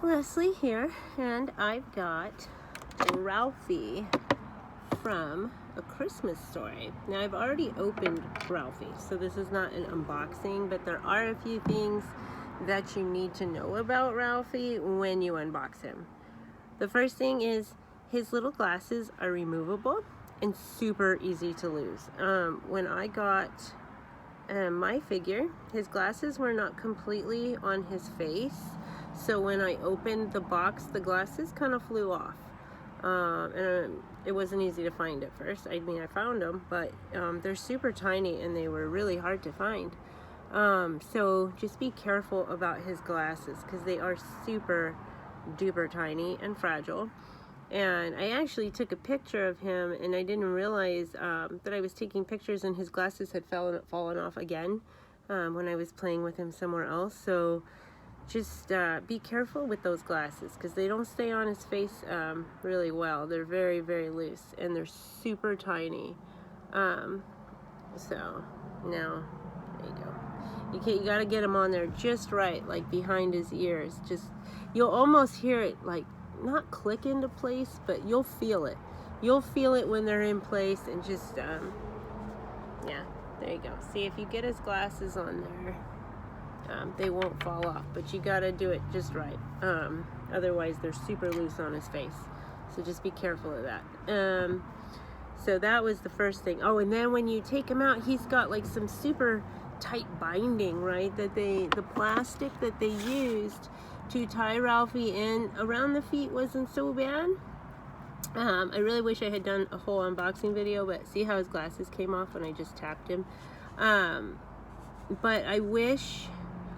Leslie here, and I've got Ralphie from A Christmas Story. Now, I've already opened Ralphie, so this is not an unboxing, but there are a few things that you need to know about Ralphie when you unbox him. The first thing is his little glasses are removable and super easy to lose. When I got my figure, his glasses were not completely on his face, so when I opened the box, the glasses kind of flew off, and it wasn't easy to find at first. I mean, I found them, but they're super tiny and they were really hard to find. So just be careful about his glasses because they are super duper tiny and fragile. And I actually took a picture of him, and I didn't realize that I was taking pictures and his glasses had fallen off again when I was playing with him somewhere else. So just be careful with those glasses because they don't stay on his face really well. They're very, very loose and they're super tiny. So now, there you go. You gotta get them on there just right, like behind his ears. You'll almost hear it like not click into place, but you'll feel it. You'll feel it when they're in place, and just yeah, there you go. See, if you get his glasses on there, they won't fall off, but you gotta do it just right. Otherwise they're super loose on his face, so just be careful of that. So that was the first thing. Oh, and then when you take him out, he's got like some super tight binding, right, that the plastic that they used to tie Ralphie in around the feet wasn't so bad. I really wish I had done a whole unboxing video, but see how his glasses came off when I just tapped him. But I wish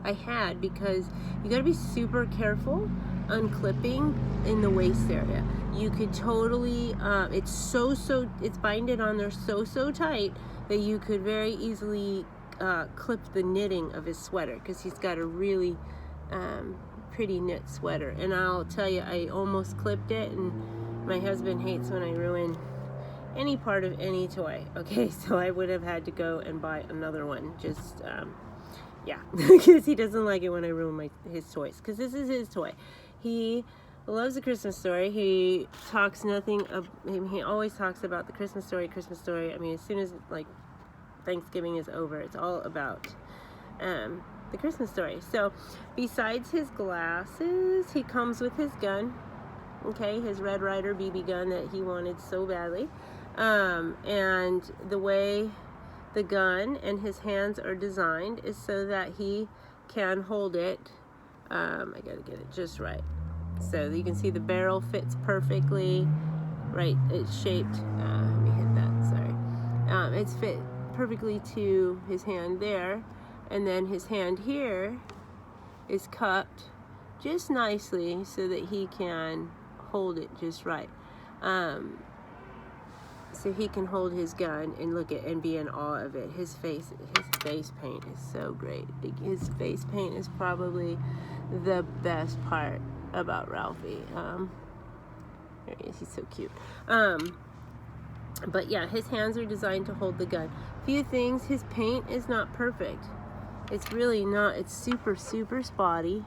I had, because you got to be super careful unclipping in the waist area. You could totally it's binded on there so tight that you could very easily clip the knitting of his sweater, because he's got a really pretty knit sweater. And I'll tell you, I almost clipped it, and my husband hates when I ruin any part of any toy. Okay, so I would have had to go and buy another one, just yeah, because he doesn't like it when I ruin his toys, because this is his toy. He loves A Christmas Story. He talks nothing of he always talks about the Christmas Story. I mean, as soon as like Thanksgiving is over, it's all about the Christmas Story. So besides his glasses, he comes with his gun, okay, his Red Ryder BB gun that he wanted so badly. And the way the gun and his hands are designed is so that he can hold it. I gotta get it just right, so you can see the barrel fits perfectly right. It's shaped, let me hit that, sorry. It's fit perfectly to his hand there, and then his hand here is cupped just nicely so that he can hold it just right. So he can hold his gun and look at and be in awe of it. His face paint is so great. His face paint is probably the best part about Ralphie. There he is. He's so cute. But yeah, his hands are designed to hold the gun. Few things, his paint is not perfect. It's really not. It's super spotty.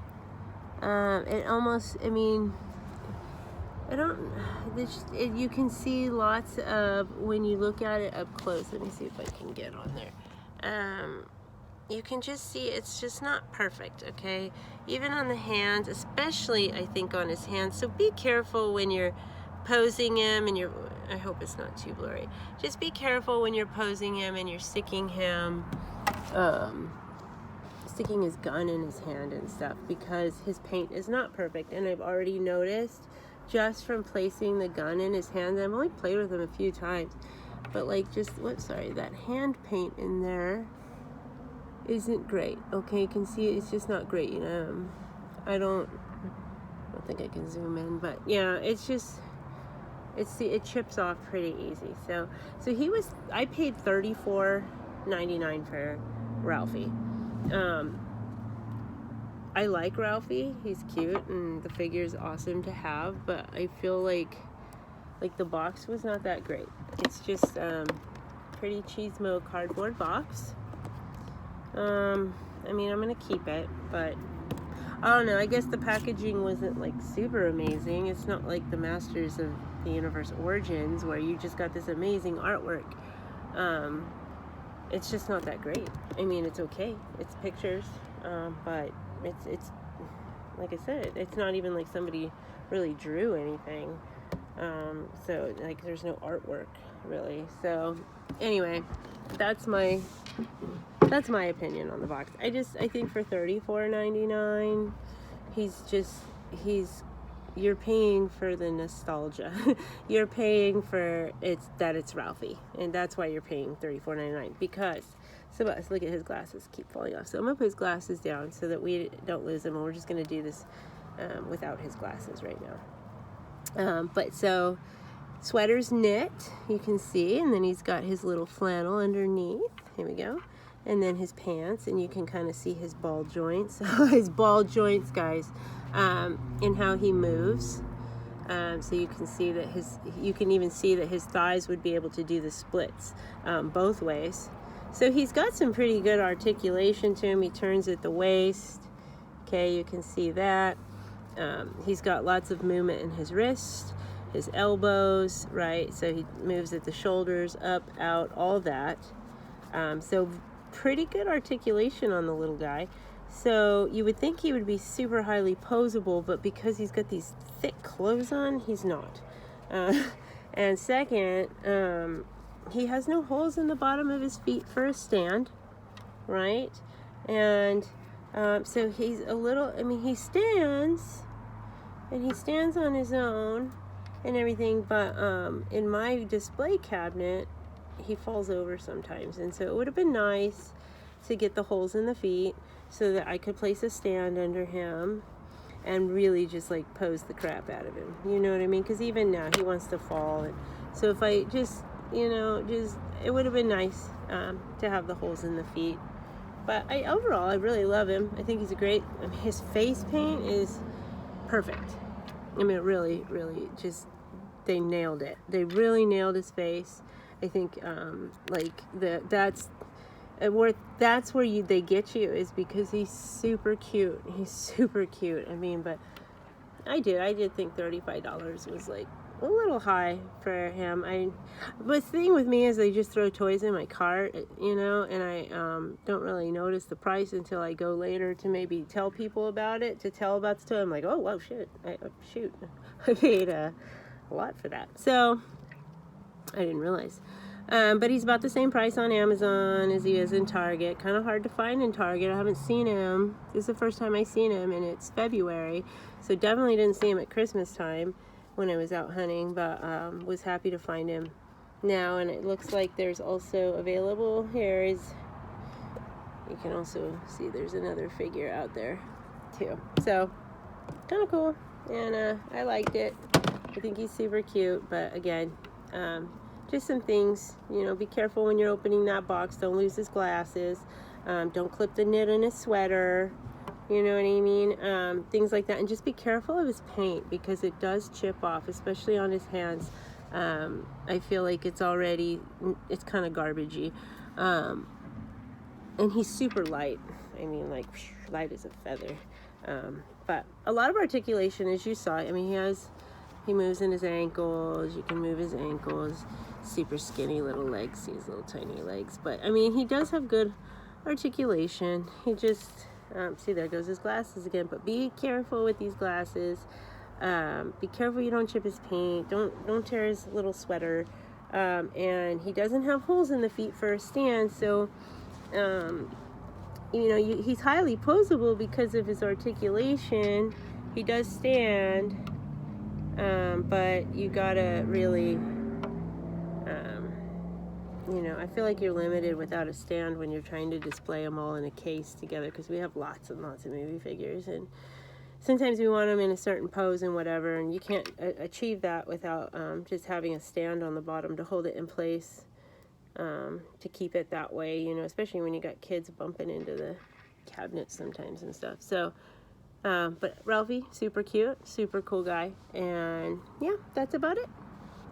It almost, I mean, you can see lots of, when you look at it up close, let me see if I can get on there. You can just see it's just not perfect, okay? Even on the hands, especially I think on his hands. So be careful when you're posing him and I hope it's not too blurry. Just be careful when you're posing him and you're sticking his gun in his hand and stuff, because his paint is not perfect. And I've already noticed just from placing the gun in his hand, I've only played with him a few times, but like that hand paint in there isn't great. Okay, you can see it's just not great. I don't think I can zoom in, but yeah, it chips off pretty easy. So I paid $34.99 for Ralphie. I like Ralphie. He's cute and the figure is awesome to have, but I feel like the box was not that great. It's just pretty cheesemo cardboard box. I mean, I'm gonna keep it, but I don't know, I guess the packaging wasn't like super amazing. It's not like the Masters of the Universe Origins where you just got this amazing artwork. It's just not that great. I mean, it's okay, it's pictures, but it's like I said, it's not even like somebody really drew anything. So like there's no artwork really. So anyway, that's my opinion on the box. I think for $34.99, you're paying for the nostalgia. You're paying for it's Ralphie, and that's why you're paying $34.99. Because look at his glasses keep falling off. So I'm gonna put his glasses down so that we don't lose them, and we're just gonna do this without his glasses right now. But so sweater's knit, you can see, and then he's got his little flannel underneath. Here we go. And then his pants, and you can kind of see his ball joints. His ball joints, guys, and how he moves. So you can see that you can even see that his thighs would be able to do the splits both ways. So he's got some pretty good articulation to him. He turns at the waist. Okay, you can see that. He's got lots of movement in his wrist, his elbows, right? So he moves at the shoulders, up, out, all that. So pretty good articulation on the little guy. So you would think he would be super highly poseable, but because he's got these thick clothes on, he's not. And second, he has no holes in the bottom of his feet for a stand, right? And so he's a little, I mean, he stands on his own and everything, but in my display cabinet, he falls over sometimes. And so it would have been nice to get the holes in the feet so that I could place a stand under him and really just like pose the crap out of him. You know what I mean? Because even now he wants to fall. And so if I just, it would have been nice to have the holes in the feet. But overall, I really love him. I think he's his face paint is perfect. I mean, really, really just, they nailed it. They really nailed his face. I think that's where they get you, is because he's super cute. He's super cute. I mean, but I did think $35 was like a little high for him. But the thing with me is they just throw toys in my cart, and I don't really notice the price until I go later to maybe tell people about it, to tell about the toy. I'm like, oh, wow, I paid a lot for that. So I didn't realize. But he's about the same price on Amazon as he is in Target. Kind of hard to find in Target. I haven't seen him. This is the first time I've seen him, and it's February. So definitely didn't see him at Christmas time when I was out hunting, but was happy to find him now. And it looks like there's also available. You can also see there's another figure out there too. So kind of cool, and I liked it. I think he's super cute, but again, just some things, be careful when you're opening that box. Don't lose his glasses. Don't clip the knit in his sweater. You know what I mean? Things like that. And just be careful of his paint, because it does chip off, especially on his hands. I feel like it's kind of garbagey. And he's super light. I mean, like, light as a feather. But a lot of articulation, as you saw. I mean, he moves in his ankles. You can move his ankles. Super skinny little legs. These little tiny legs. But, I mean, he does have good articulation. He just, see, there goes his glasses again. But be careful with these glasses. Be careful you don't chip his paint. Don't tear his little sweater. And he doesn't have holes in the feet for a stand. So, he's highly poseable because of his articulation. He does stand. But you gotta really, I feel like you're limited without a stand when you're trying to display them all in a case together, because we have lots and lots of movie figures, and sometimes we want them in a certain pose and whatever, and you can't achieve that without just having a stand on the bottom to hold it in place, to keep it that way, especially when you got kids bumping into the cabinets sometimes and stuff. So but Ralphie, super cute, super cool guy, and yeah, that's about it.